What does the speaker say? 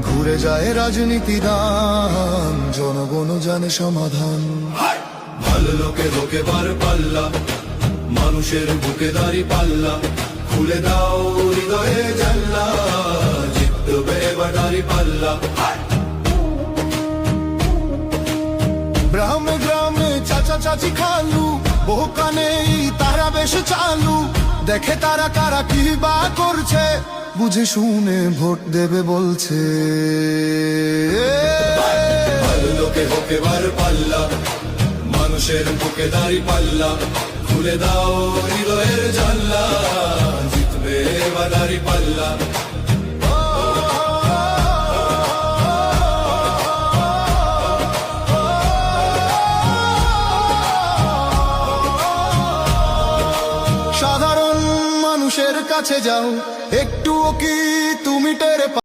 ঘুরে যায় রাজনীতি দান, জনগণ জানে সমাধান। ভালো লোকে লোকে বার পাল্লা, মানুষের বুকে দাঁড়ি পাল্লা, খুলে দাও হৃদয়ে জানলা, জিতবে এবার দাঁড়ি পাল্লা। গ্রামে গ্রামে চাচা চাচি খালু, বহু কানে তারা বেশ চালু, দেখে তারা কারা কি বা করছে, বুঝে শুনে ভোট দেবে বলছে। ভালো লোকে হোকে বার পাল্লা, মানুষের বুকে দাঁড়ি পাল্লা, খুলে দাও হৃদয়ের জানলা, জিতবে এবার দাঁড়ি পাল্লা। সাধারণ মানুষের কাছে যাও, একটুও কি তুমি টের